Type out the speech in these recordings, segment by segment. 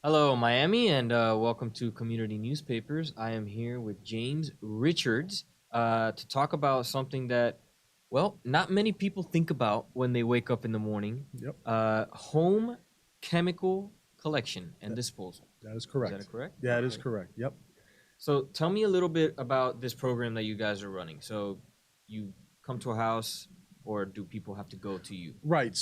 Hello, Miami, and welcome to Community Newspapers. I am here with James Richards to talk about something that, well, not many people think about when they wake up in the morning Yep, home chemical collection and that, disposal. that is Is that correct. correct? Yeah, it is Okay. correct. Yep. So tell me a little bit about this program that you guys are running. So you come to a house, or do people have to go to you? Right.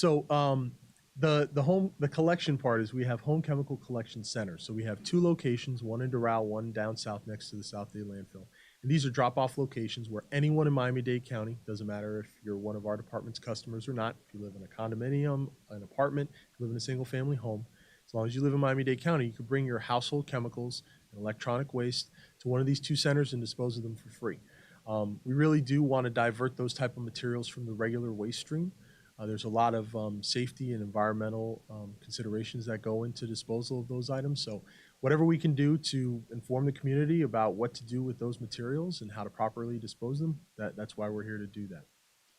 The collection part is we have home chemical collection centers. So we have two locations, one in Doral, one down south next to the South Dade landfill. And these are drop-off locations where anyone in Miami-Dade County, doesn't matter if you're one of our department's customers or not, if you live in a condominium, an apartment, if you live in a single-family home, as long as you live in Miami-Dade County, you can bring your household chemicals and electronic waste to one of these two centers and dispose of them for free. We really do want to divert those type of materials from the regular waste stream. There's a lot of safety and environmental considerations that go into disposal of those items. So whatever we can do to inform the community about what to do with those materials and how to properly dispose them, that's why we're here to do that.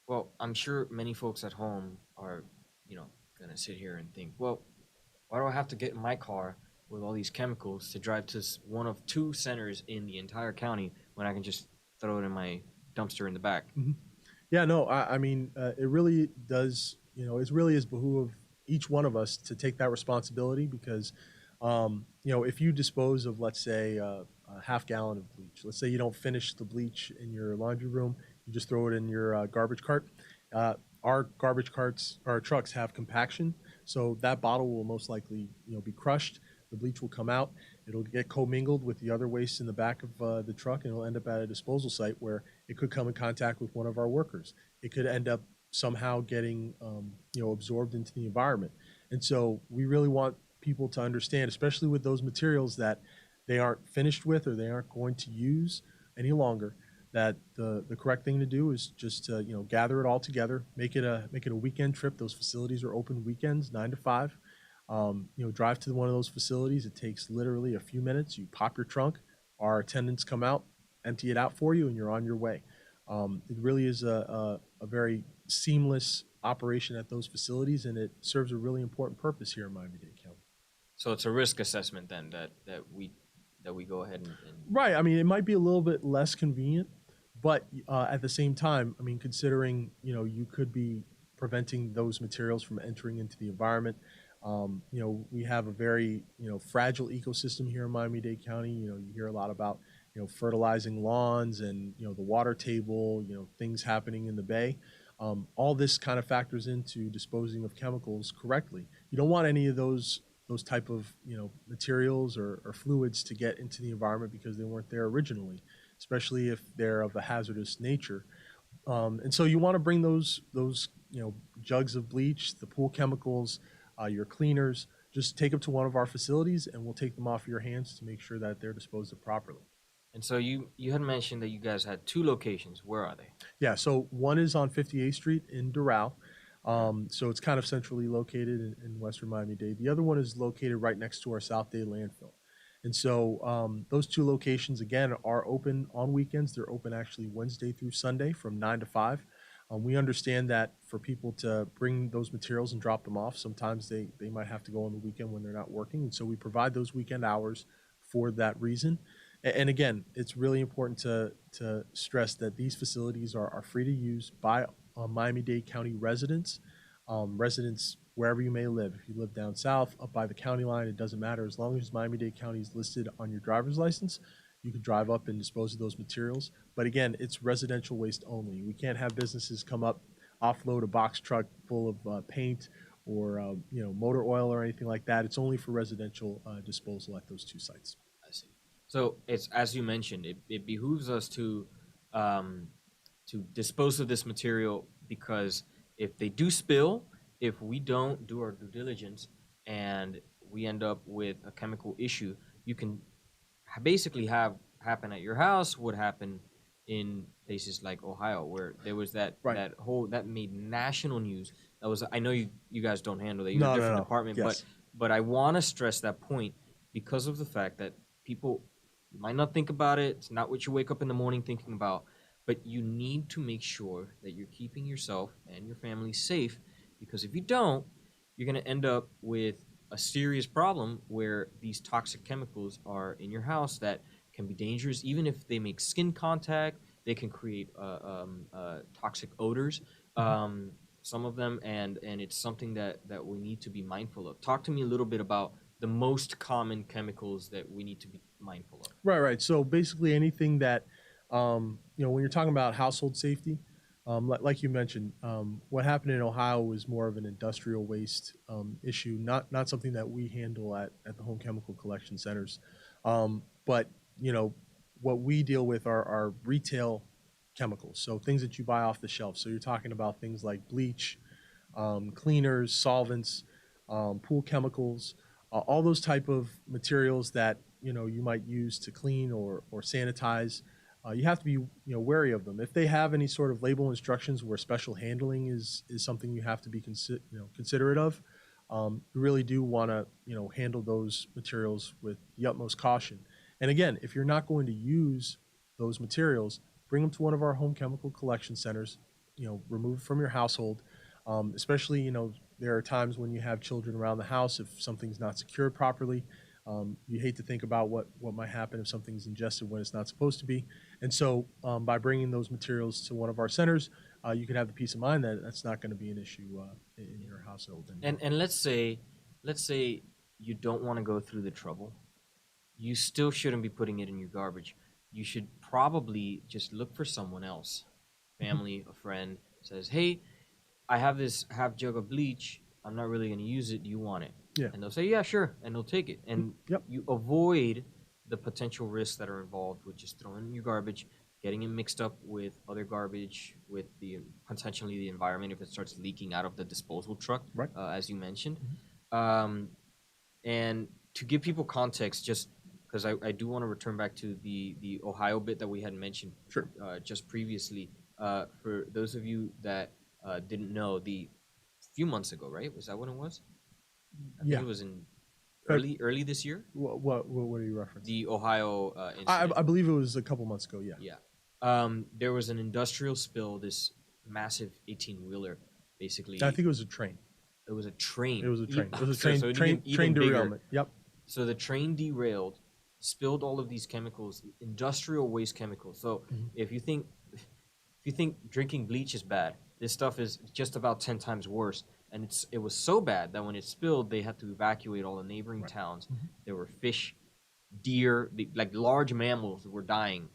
Well, I'm sure many folks at home are, going to sit here and think, well, why do I have to get in my car with all these chemicals to drive to one of two centers in the entire county when I can just throw it in my dumpster in the back? Mhm. Yeah, no, I mean, it really does, it really is behoove of each one of us to take that responsibility because, if you dispose of, let's say, a half gallon of bleach, let's say you don't finish the bleach in your laundry room, you just throw it in your garbage cart. Our garbage carts, our trucks have compaction, so that bottle will most likely, be crushed. The bleach will come out. It'll get commingled with the other waste in the back of the truck, and it'll end up at a disposal site where it could come in contact with one of our workers. It could end up somehow getting absorbed into the environment. And so we really want people to understand, especially with those materials that they aren't finished with or they aren't going to use any longer, that the correct thing to do is just to gather it all together, make it a weekend trip. Those facilities are open weekends, 9 to 5. Drive to one of those facilities. It takes literally a few minutes. You pop your trunk, our attendants come out, empty it out for you, and you're on your way. It really is a very seamless operation at those facilities, and it serves a really important purpose here in Miami-Dade County. So it's a risk assessment then that we go ahead and Right. I mean, it might be a little bit less convenient, but at the same time, I mean, considering you could be preventing those materials from entering into the environment. We have a very fragile ecosystem here in Miami-Dade County. You hear a lot about fertilizing lawns and the water table. Things happening in the bay. All this kind of factors into disposing of chemicals correctly. You don't want any of those type of materials or fluids to get into the environment because they weren't there originally, especially if they're of a hazardous nature. And so you want to bring those jugs of bleach, the pool chemicals, your cleaners. Just take them to one of our facilities, and we'll take them off your hands to make sure that they're disposed of properly. and so you had mentioned that you guys had two locations. Where are they? Yeah, so one is on 58th Street in Doral. Okay. So it's kind of centrally located in Western Miami-Dade. The other one is located right next to our South Dade landfill. And so those two locations, again, are open on weekends. They're open actually Wednesday through Sunday from 9 to 5. We understand that for people to bring those materials and drop them off, sometimes they might have to go on the weekend when they're not working. And so we provide those weekend hours for that reason. And again, it's really important to stress that these facilities are free to use by Miami-Dade County residents, residents wherever you may live. If you live down south, up by the county line, it doesn't matter. As long as Miami-Dade County is listed on your driver's license, you can drive up and dispose of those materials. But again, it's residential waste only. We can't have businesses come up, offload a box truck full of paint or motor oil or anything like that. It's only for residential disposal at those two sites. I see. So it's as you mentioned, it behooves us um, to dispose of this material because if they do spill, if we don't do our due diligence and we end up with a chemical issue, you can basically have happen at your house what happened in places like Ohio, where there was Right. that made national news. That was I know you guys don't handle that. You're a No, no, different no. department, but Yes. but I want to stress that point because of the fact that people might not think about it. It's not what you wake up in the morning thinking about, but you need to make sure that you're keeping yourself and your family safe because if you don't, you're going to end up with a serious problem where these toxic chemicals are in your house that can be dangerous. Even if they make skin contact, they can create toxic odors. Mhm. Um, some of them, and it's something that we need to be mindful of. Talk to me a little bit about the most common chemicals that we need to be mindful of. Right, right. So basically, anything that, when you're talking about household safety, like you mentioned, what happened in Ohio was more of an industrial waste issue, not something that we handle at the home chemical collection centers. But you know, what we deal with are retail chemicals, so things that you buy off the shelf. So you're talking about things like bleach, cleaners, solvents, pool chemicals, all those type of materials that you might use to clean or sanitize. You have to be wary of them. If they have any sort of label instructions where special handling is something you have to be considerate of, you really do want to handle those materials with the utmost caution. And again, if you're not going to use those materials, bring them to one of our home chemical collection centers. Remove from your household. Especially, there are times when you have children around the house. If something's not secured properly, you hate to think about what might happen if something's ingested when it's not supposed to be. And so, by bringing those materials to one of our centers, you can have the peace of mind that that's not going to be an issue in your household anymore. And let's say you don't want to go through the trouble. You still shouldn't be putting it in your garbage. You should probably just look for someone else, Mhm. family, a friend says, "Hey, I have this half jug of bleach. I'm not really going to use it. Do you want it?" Yeah. And they'll say, "Yeah, sure," and they'll take it. And Yep. you avoid the potential risks that are involved with just throwing it in your garbage, getting it mixed up with other garbage, with the potentially the environment if it starts leaking out of the disposal truck, Right. as you mentioned. Mhm. Um, and to give people context, just because I do want to return back to the Ohio bit that we had mentioned Sure. just previously. For those of you that didn't know, the few months ago, right? Was that when it was? I think Yeah. it was in Feb- early this year. what are you referencing? The Ohio I, incident. I believe it was a couple months ago. Yeah. Yeah. There was an industrial spill. This massive 18-wheeler, I basically. think it was a train. It was a It train. was a train. It was a So train so train train even bigger. derailment. Yep. So the train derailed, spilled all of these chemicals, industrial waste chemicals. So Mhm. if you think drinking bleach is bad, this stuff is just about 10 times worse. And it was so bad that when it spilled, they had to evacuate all the neighboring Right. towns. Mhm. There were fish, deer, like large mammals were dying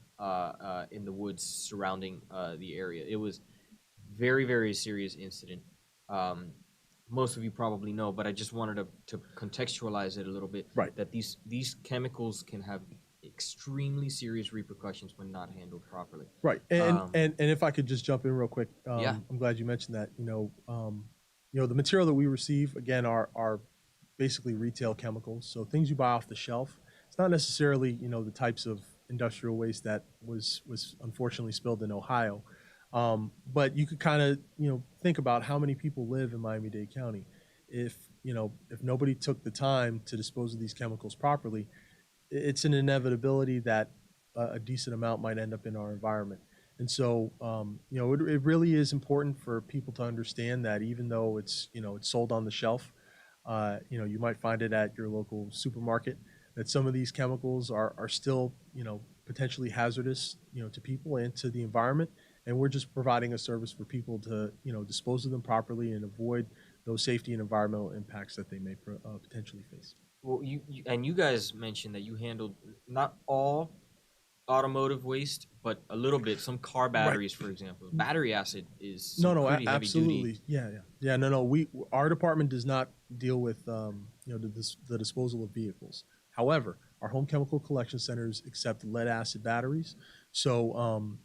in the woods surrounding the area. It was very, very serious incident. Um, most of you probably know, but I just wanted to contextualize it a little bit Right. that these chemicals can have extremely serious repercussions when not handled properly. Right. And Um, and and if I could just jump in real quick, yeah, I'm glad you mentioned that. The material that we receive again are basically retail chemicals, so things you buy off the shelf. It's not necessarily the types of industrial waste that was unfortunately spilled in Ohio, but you could kind of think about how many people live in Miami-Dade County. If nobody took the time to dispose of these chemicals properly, it's an inevitability that a decent amount might end up in our environment. And so, it really is important for people to understand that even though it's sold on the shelf, you might find it at your local supermarket, that some of these chemicals are still, potentially hazardous, to people and to the environment. And we're just providing a service for people to, dispose of them properly and avoid those safety and environmental impacts that they may potentially face. well, you guys mentioned that you handled not all automotive waste, but a little bit. Some car Right. batteries, for example, battery acid is No, some no, pretty heavy duty. absolutely. Yeah, yeah, yeah. No, no. Our department does not deal with the disposal of vehicles. However, our home chemical collection centers accept lead acid batteries. So,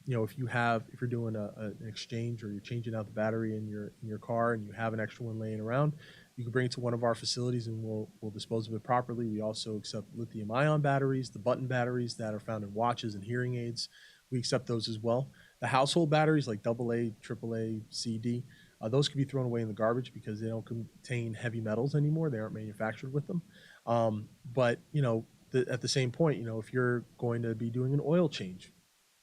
if you're doing an exchange or you're changing out the battery in your car and you have an extra one laying around, you can bring it to one of our facilities and we'll dispose of it properly. We also accept lithium ion batteries, the button batteries that are found in watches and hearing aids. We accept those as well. The household batteries like AA, AAA, CD, those can be thrown away in the garbage because they don't contain heavy metals anymore. They aren't manufactured with them. But at the same point, if you're going to be doing an oil change,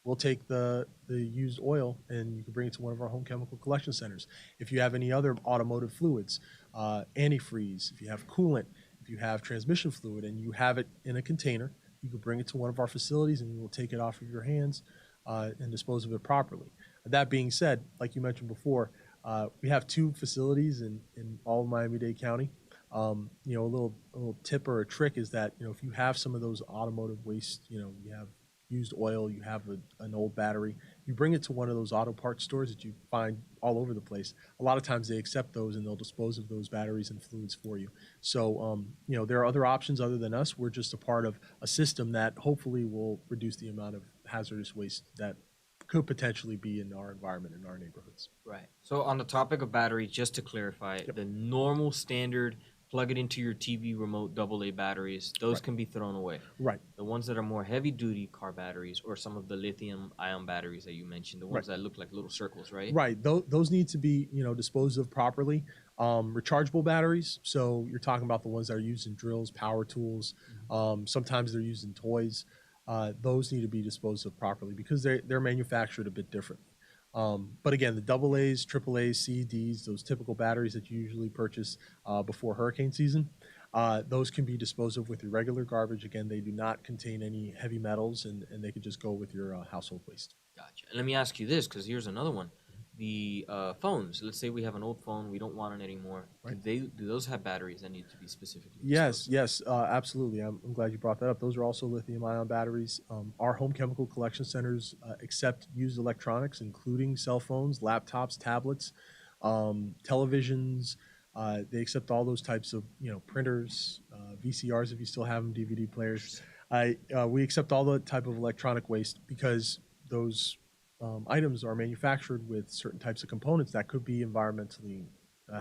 we'll take the used oil and you can bring it to one of our home chemical collection centers. If you have any other automotive fluids, antifreeze, if you have coolant, if you have transmission fluid and you have it in a container, you could bring it to one of our facilities and we will take it off of your hands and dispose of it properly. That being said, like you mentioned before, we have 2 facilities in all of Miami-Dade County. A little tip or a trick is that, if you have some of those automotive waste, you have used oil, you have an old battery, you bring it to one of those auto parts stores that you find all over the place. A lot of times they accept those and they'll dispose of those batteries and fluids for you. So, there are other options other than us. We're just a part of a system that hopefully will reduce the amount of hazardous waste that could potentially be in our environment, in our neighborhoods. Right. So on the topic of batteries, just to clarify, the normal standard plug it into your TV remote AA batteries, those can be thrown away. Right. The ones that are more heavy duty car batteries or some of the lithium ion batteries that you mentioned, the ones that look like little circles, right? Right. Those need to be, disposed of properly. Rechargeable batteries. So you're talking about the ones that are used in drills, power tools. Sometimes they're used in toys. Those need to be disposed of properly because they're manufactured a bit differently. But again, the AA's, AAA's, CDs, those typical batteries that you usually purchase before hurricane season, those can be disposed of with your regular garbage. Again, they do not contain any heavy metals, and they could just go with your household waste. Gotcha. And let me ask you this, because here's another one. The phones. Let's say we have an old phone, we don't want it anymore. Right. Do those have batteries that need to be specifically Yes, disposed of? yes, absolutely. I'm glad you brought that up. Those are also lithium-ion batteries. Our home chemical collection centers accept used electronics, including cell phones, laptops, tablets, televisions. They accept all those types of, printers, VCRs if you still have them, DVD players. We accept all the type of electronic waste because those items are manufactured with certain types of components that could be environmentally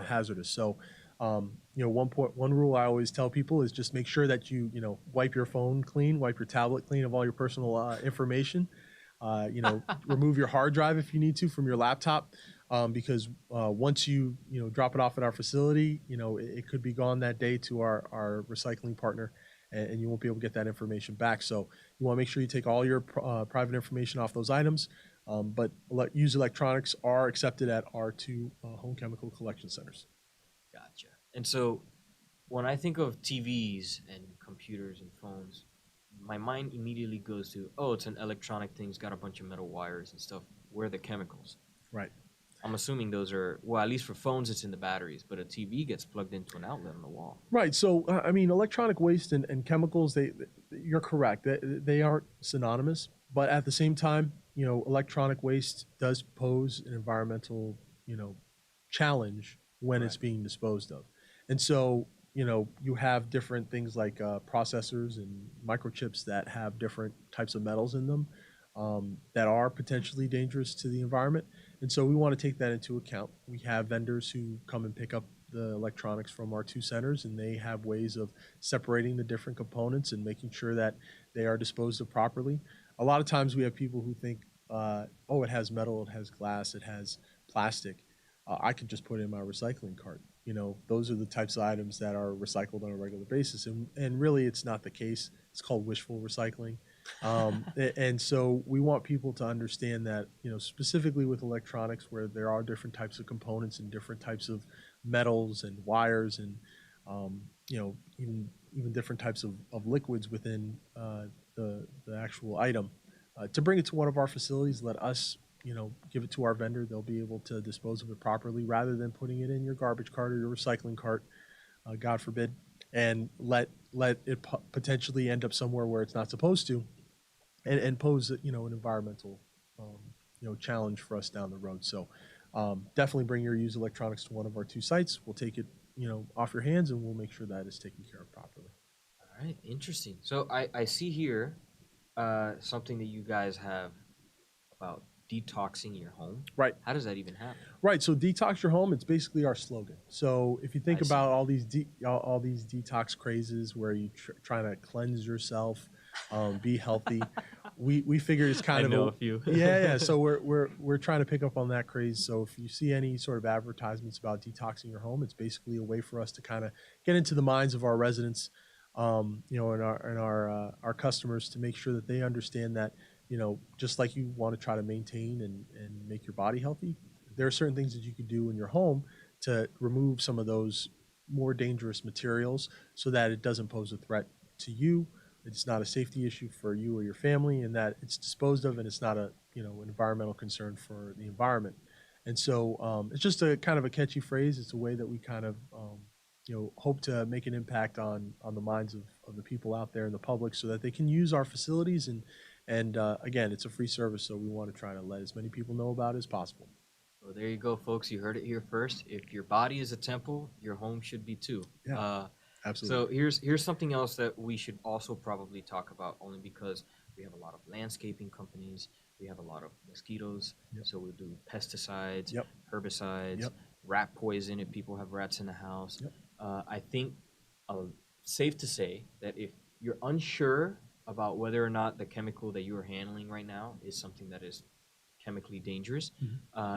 hazardous. So, one rule I always tell people is just make sure that you wipe your phone clean, wipe your tablet clean of all your personal information. Remove your hard drive if you need to from your laptop, because once you drop it off at our facility, it could be gone that day to our recycling partner, and you won't be able to get that information back. So you want to make sure you take all your private information off those items. But used electronics are accepted at our 2 home chemical collection centers. Gotcha. And so when I think of TVs and computers and phones, my mind immediately goes to, oh, it's an electronic thing, it's got a bunch of metal wires and stuff. Where are the chemicals? Right. I'm assuming those are, well, at least for phones, it's in the batteries, but a TV gets plugged into an outlet on the wall. Right. So, electronic waste and chemicals, you're correct. They aren't synonymous, but at the same time, electronic waste does pose an environmental, challenge when it's being disposed of. And so, you have different things like processors and microchips that have different types of metals in them that are potentially dangerous to the environment. And so we want to take that into account. We have vendors who come and pick up the electronics from our 2 centers, and they have ways of separating the different components and making sure that they are disposed of properly. A lot of times we have people who think, oh, it has metal, it has glass, it has plastic. I could just put it in my recycling cart. Those are the types of items that are recycled on a regular basis. And really, it's not the case. It's called wishful recycling. And so we want people to understand that, specifically with electronics, where there are different types of components and different types of metals and wires and, even different types of liquids within the actual item, to bring it to one of our facilities, let us give it to our vendor. They'll be able to dispose of it properly rather than putting it in your garbage cart or your recycling cart, God forbid, and let it potentially end up somewhere where it's not supposed to, and pose an environmental challenge for us down the road. So definitely bring your used electronics to one of our 2 sites. We'll take it off your hands, and we'll make sure that it's taken care of properly. All right, interesting. So I see here something that you guys have about detoxing your home. Right. How does that even happen? Right. So detox your home. It's basically our slogan. So if you think I about all these detox crazes where you trying to cleanse yourself, be healthy, we figure it's kind I of know a few. yeah. So we're trying to pick up on that craze. So if you see any sort of advertisements about detoxing your home, it's basically a way for us to kind of get into the minds of our residents, and our customers, to make sure that they understand that, just like you want to try to maintain and make your body healthy, there are certain things that you could do in your home to remove some of those more dangerous materials so that it doesn't pose a threat to you. It's not a safety issue for you or your family, and that it's disposed of, and it's not a an environmental concern for the environment. And so it's just a kind of a catchy phrase. It's a way that we kind of hope to make an impact on the minds of the people out there in the public, so that they can use our facilities. And again, it's a free service, so we want to try to let as many people know about it as possible. So there you go, folks. You heard it here first. If your body is a temple, your home should be too. Yeah, Uh, absolutely. so here's something else that we should also probably talk about, only because we have a lot of landscaping companies. We have a lot of mosquitoes. Yep. So we do pesticides, Yep. herbicides, Yep. rat poison if people have rats in the house. Yep. I think uh, safe to say that if you're unsure about whether or not the chemical that you are handling right now is something that is chemically dangerous.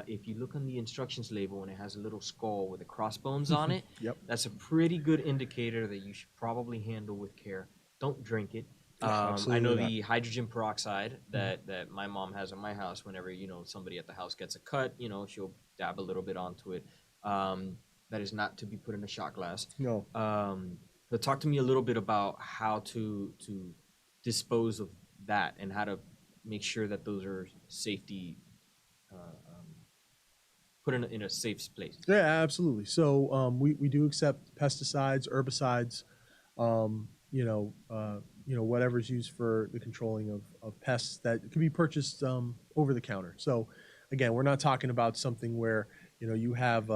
If you look on the instructions label and it has a little skull with the crossbones on it, Yep. that's a pretty good indicator that you should probably handle with care. Don't drink it. I know Absolutely not. the hydrogen peroxide that my mom has in my house. Whenever somebody at the house gets a cut, she'll dab a little bit onto it. That is not to be put in a shot glass. No. But talk to me a little bit about how to dispose of that and how to make sure that those are safety put in a safe place. Yeah, absolutely. So we do accept pesticides, herbicides, whatever's used for the controlling of pests that can be purchased over the counter. So again, we're not talking about something where you have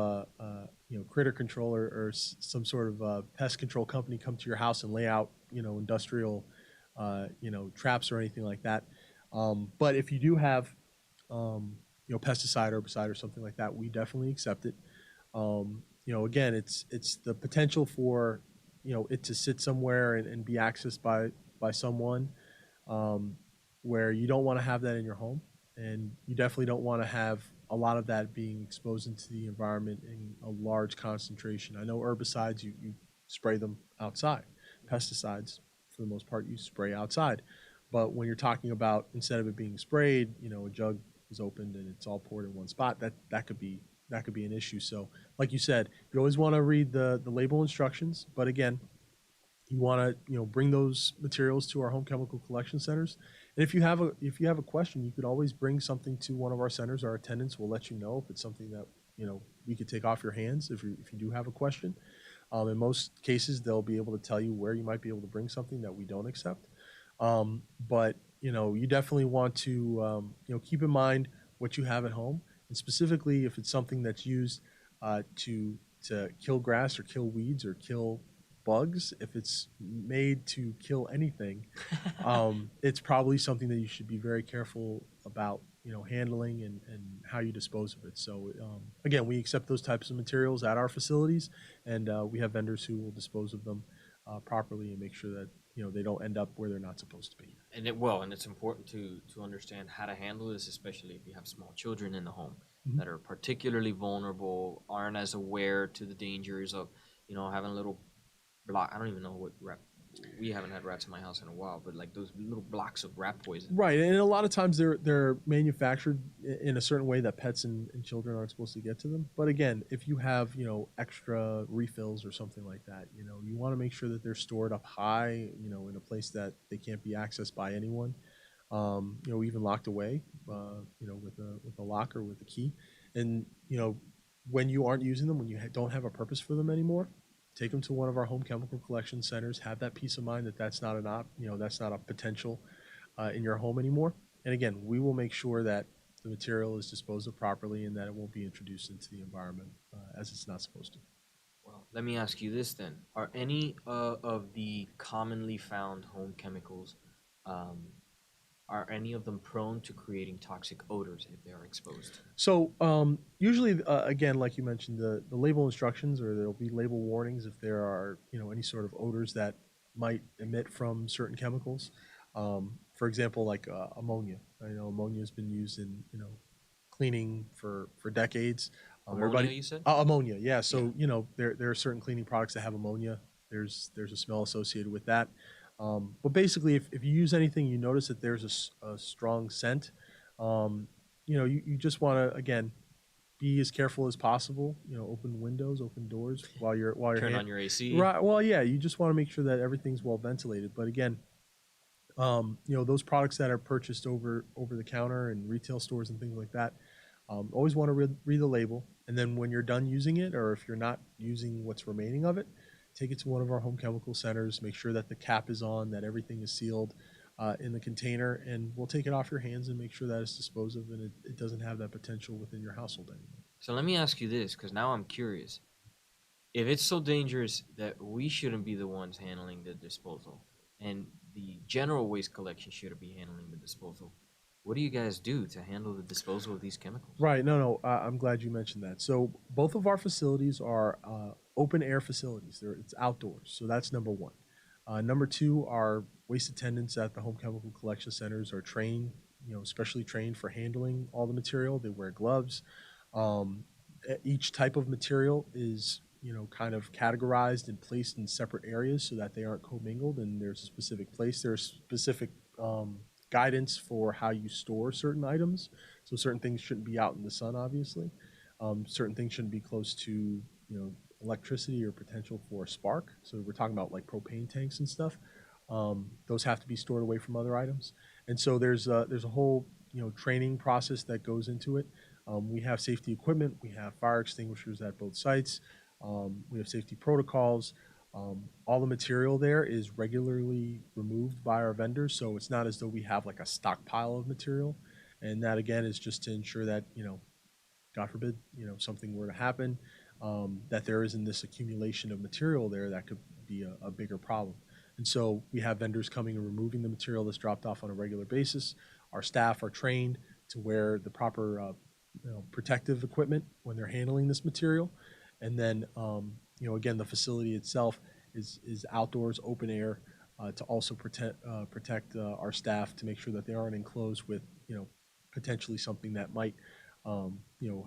critter control or some sort of pest control company come to your house and lay out industrial traps or anything like that. But if you do have pesticide, herbicide, or something like that, we definitely accept it. Again, it's the potential for it to sit somewhere and be accessed by someone, where you don't want to have that in your home, and you definitely don't want to have a lot of that being exposed into the environment in a large concentration. I know herbicides, you spray them outside. Pesticides, for the most part, you spray outside. But when you're talking about, instead of it being sprayed, a jug is opened and it's all poured in one spot, that could be an issue. So, like you said, you always want to read the label instructions. But again, you want to bring those materials to our home chemical collection centers. And if you have a question, you could always bring something to one of our centers. Our attendants will let you know if it's something that we could take off your hands if you do have a question. In most cases, they'll be able to tell you where you might be able to bring something that we don't accept. But you definitely want to keep in mind what you have at home, and specifically if it's something that's used to kill grass or kill weeds or kill bugs. If it's made to kill anything, it's probably something that you should be very careful about handling and how you dispose of it. So again, we accept those types of materials at our facilities, and we have vendors who will dispose of them properly and make sure that they don't end up where they're not supposed to be. And it's important to understand how to handle this, especially if you have small children in the home that are particularly vulnerable, aren't as aware to the dangers of having a little block. I don't even know what rat. We haven't had rats in my house in a while, but like those little blocks of rat poison. Right, and a lot of times they're manufactured in a certain way that pets and children aren't supposed to get to them. But again, if you have extra refills or something like that, you want to make sure that they're stored up high, in a place that they can't be accessed by anyone, even locked away, with a lock or with a key. And when you aren't using them, when you don't have a purpose for them anymore, take them to one of our home chemical collection centers. Have that peace of mind that that's not that's not a potential in your home anymore. And again, we will make sure that the material is disposed of properly and that it won't be introduced into the environment as it's not supposed to. Well, let me ask you this then: are any of the commonly found home chemicals, um, are any of them prone to creating toxic odors if they are exposed? So usually, again, like you mentioned, the label instructions, or there'll be label warnings if there are any sort of odors that might emit from certain chemicals. For example, like ammonia. I know ammonia has been used in cleaning for decades. Ammonia, you said? Ammonia, yeah. Yeah. So there are certain cleaning products that have ammonia. There's a smell associated with that. But basically, if you use anything, you notice that there's a strong scent. You just want to, again, be as careful as possible. Open windows, open doors while you're Turn on your AC. right. Well, yeah, you just want to make sure that everything's well ventilated. But again, those products that are purchased over the counter and retail stores and things like that, always want to read the label. And then when you're done using it, or if you're not using what's remaining of it, take it to one of our home chemical centers. Make sure that the cap is on, that everything is sealed in the container, and we'll take it off your hands and make sure that it's disposed of and it doesn't have that potential within your household anymore. So let me ask you this, because now I'm curious. If it's so dangerous that we shouldn't be the ones handling the disposal, and the general waste collection shouldn't be handling the disposal, what do you guys do to handle the disposal of these chemicals? Right. No. I'm glad you mentioned that. So both of our facilities are open air facilities. It's outdoors. So that's number one. Number two, our waste attendants at the home chemical collection centers are trained, specially trained for handling all the material. They wear gloves. Um, each type of material is, kind of categorized and placed in separate areas so that they aren't commingled. And there's a specific place. There's specific guidance for how you store certain items. So certain things shouldn't be out in the sun, obviously. Certain things shouldn't be close to, electricity or potential for a spark. So we're talking about like propane tanks and stuff. Those have to be stored away from other items. And so there's a whole training process that goes into it. We have safety equipment. We have fire extinguishers at both sites. We have safety protocols. All the material there is regularly removed by our vendors, so it's not as though we have like a stockpile of material. And that again is just to ensure that God forbid something were to happen, that there isn't this accumulation of material there that could be a bigger problem. And so we have vendors coming and removing the material that's dropped off on a regular basis. Our staff are trained to wear the proper protective equipment when they're handling this material. And then again, the facility itself is outdoors, open air, to also protect our staff to make sure that they aren't enclosed with potentially something that might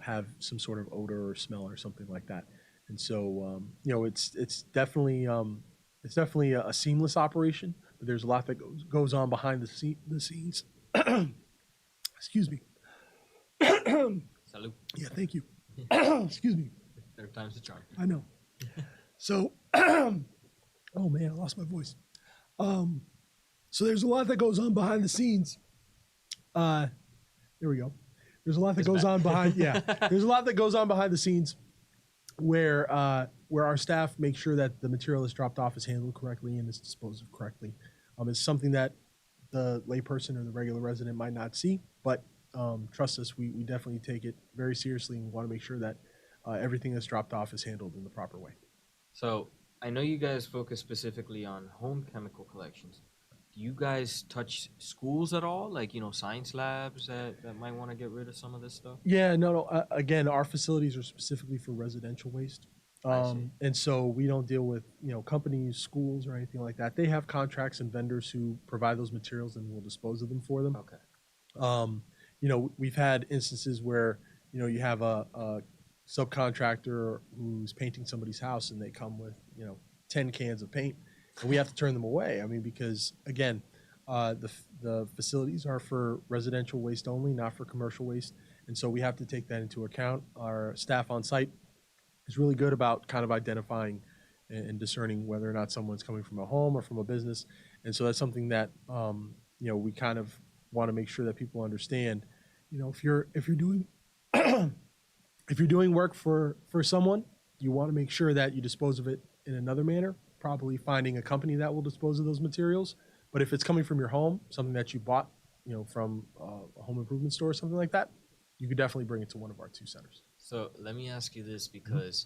have some sort of odor or smell or something like that. And so it's definitely a seamless operation, but there's a lot that goes on behind the scenes. Excuse me. Salud. Yeah, thank you. Excuse me. Third time's the charm. I know. So, oh man, I lost my voice. So there's a lot that goes on behind the scenes. There we go. There's a lot that goes on behind. Yeah, there's a lot that goes on behind the scenes, where our staff make sure that the material that's dropped off is handled correctly and is disposed of correctly. It's something that the layperson or the regular resident might not see, but trust us, we definitely take it very seriously and want to make sure that everything that's dropped off is handled in the proper way. So I know you guys focus specifically on home chemical collections. Do you guys touch schools at all? Like, science labs that might want to get rid of some of this stuff? Yeah, no. Again, our facilities are specifically for residential waste. I see. And so we don't deal with, companies, schools, or anything like that. They have contracts and vendors who provide those materials and will dispose of them for them. Okay. We've had instances where, you have a subcontractor who's painting somebody's house and they come with 10 cans of paint and we have to turn them away. I mean, because again, the facilities are for residential waste only, not for commercial waste, and so we have to take that into account. Our staff on site is really good about kind of identifying and discerning whether or not someone's coming from a home or from a business, and so that's something that we kind of want to make sure that people understand. If you're doing if you're doing work for someone, you want to make sure that you dispose of it in another manner, probably finding a company that will dispose of those materials. But if it's coming from your home, something that you bought, from a home improvement store or something like that, you could definitely bring it to one of our 2 centers. So let me ask you this, because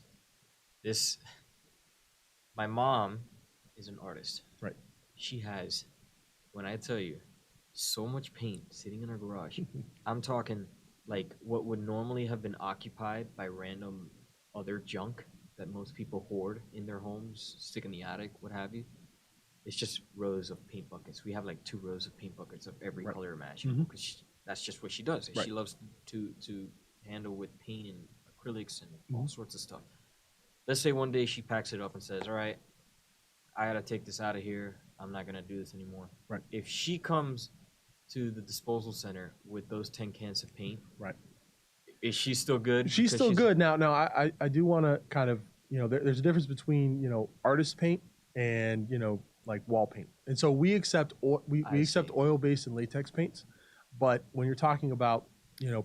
my mom is an artist. Right. She has, when I tell you, so much paint sitting in her garage. I'm talking like what would normally have been occupied by random other junk that most people hoard in their homes, stick in the attic, what have you. It's just rows of paint buckets. We have like 2 rows of paint buckets of every Right. color imaginable, because that's just what she does. Right. She loves to handle with paint and acrylics and all sorts of stuff. Let's say one day she packs it up and says, all right, I gotta take this out of here. I'm not gonna do this anymore. Right. If she comes to the disposal center with those 10 cans of paint, Right. Is she still good? She's Because still she's good now. Now I do want to kind of there's a difference between artist paint and like wall paint. And so we accept we I accept see. oil based and latex paints, but when you're talking about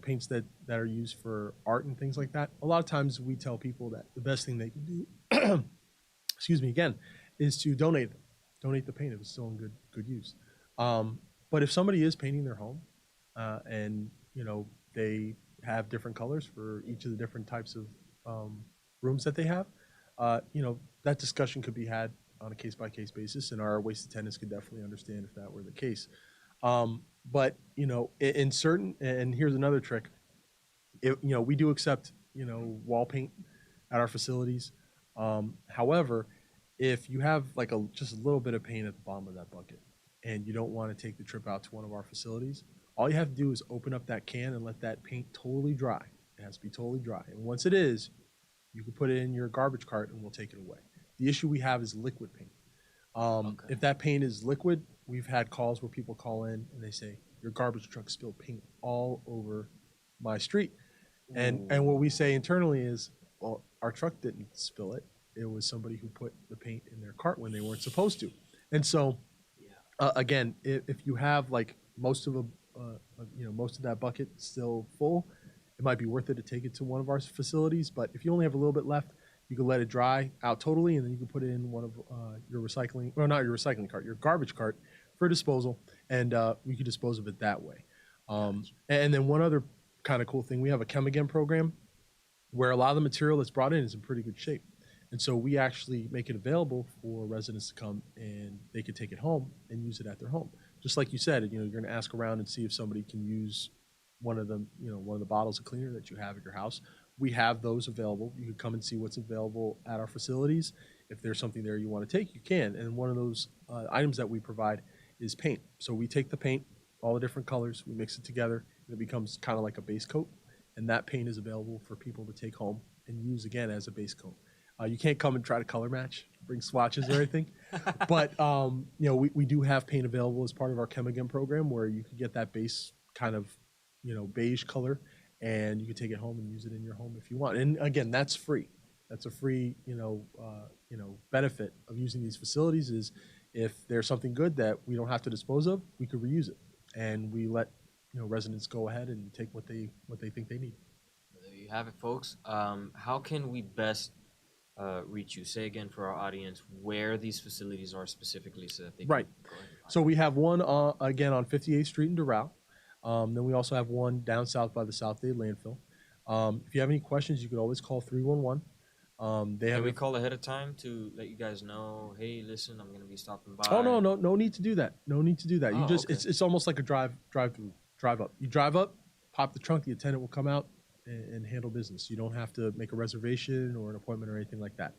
paints that are used for art and things like that, a lot of times we tell people that the best thing they can do, excuse me again, is to donate them, donate the paint if it's still in good use. Um, but if somebody is painting their home, and they have different colors for each of the different types of rooms that they have, that discussion could be had on a case by case basis, and our waste attendants could definitely understand if that were the case. But in certain, and here's another trick, we do accept wall paint at our facilities. However, if you have like just a little bit of paint at the bottom of that bucket, and you don't want to take the trip out to one of our facilities, all you have to do is open up that can and let that paint totally dry. It has to be totally dry, and once it is, you can put it in your garbage cart and we'll take it away. The issue we have is liquid paint. Okay. If that paint is liquid, we've had calls where people call in and they say, your garbage truck spilled paint all over my street. And what we Ooh. say internally is, well, our truck didn't spill it. It was somebody who put the paint in their cart when they weren't supposed to. And so, Yeah. again, if you have like most of that bucket still full, it might be worth it to take it to one of our facilities. But if you only have a little bit left, you can let it dry out totally, and then you can put it in one of your recycling, well, not your recycling cart, your garbage cart for disposal, and we can dispose of it that way. Gotcha. And then one other kind of cool thing, we have a Chem Again program where a lot of the material that's brought in is in pretty good shape. And so we actually make it available for residents to come and they could take it home and use it at their home. Just like you said, you're going to ask around and see if somebody can use one of the bottles of cleaner that you have at your house. We have those available. You can come and see what's available at our facilities. If there's something there you want to take, you can. And one of those items that we provide is paint. So we take the paint, all the different colors, we mix it together, and it becomes kind of like a base coat. And that paint is available for people to take home and use again as a base coat. You can't come and try to color match, bring swatches or anything, but we do have paint available as part of our Chem Again program, where you can get that base kind of beige color, and you can take it home and use it in your home if you want. And again, that's free. That's a free benefit of using these facilities. Is if there's something good that we don't have to dispose of, we could reuse it, and we let residents go ahead and take what they think they need. There you have it, folks. How can we best reach you? Say again for our audience where these facilities are specifically, so that they can Right. go ahead and find So we have one again on 58th Street in Doral. Then we also have one down south by the South Dade landfill. If you have any questions, you could always call 311. They Can have we a, call ahead of time to let you guys know, hey, listen, I'm gonna be stopping oh by? no need to do that. No need to do that. You Oh, just okay. it's almost like a drive up. You drive up, pop the trunk, the attendant will come out and handle business. You don't have to make a reservation or an appointment or anything like that.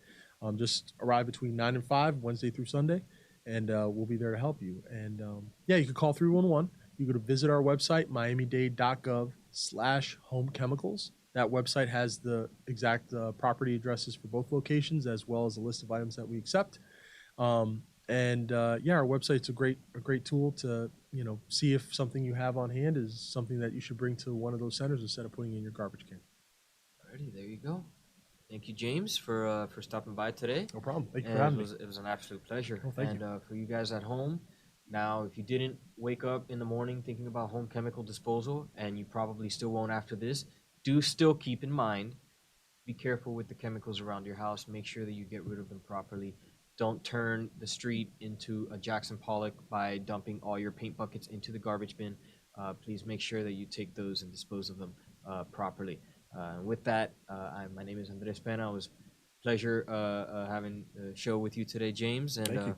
Just arrive between 9 and 5 Wednesday through Sunday, and we'll be there to help you. And yeah, you could call 311. You could visit our website, miamidade.gov/home chemicals. That website has the exact property addresses for both locations, as well as a list of items that we accept. And yeah, our website's a great tool to see if something you have on hand is something that you should bring to one of those centers instead of putting in your garbage can. Alrighty, there you go. Thank you, James, for stopping by today. No problem. Thank you for And having me. it was an absolute pleasure. Oh, thank And you. for you guys at home, now if you didn't wake up in the morning thinking about home chemical disposal, and you probably still won't after this, do still keep in mind, be careful with the chemicals around your house. Make sure that you get rid of them properly. Don't turn the street into a Jackson Pollock by dumping all your paint buckets into the garbage bin. Please make sure that you take those and dispose of them properly. With that, my name is Andres Pena. It was a pleasure having the show with you today, James. And Thank you.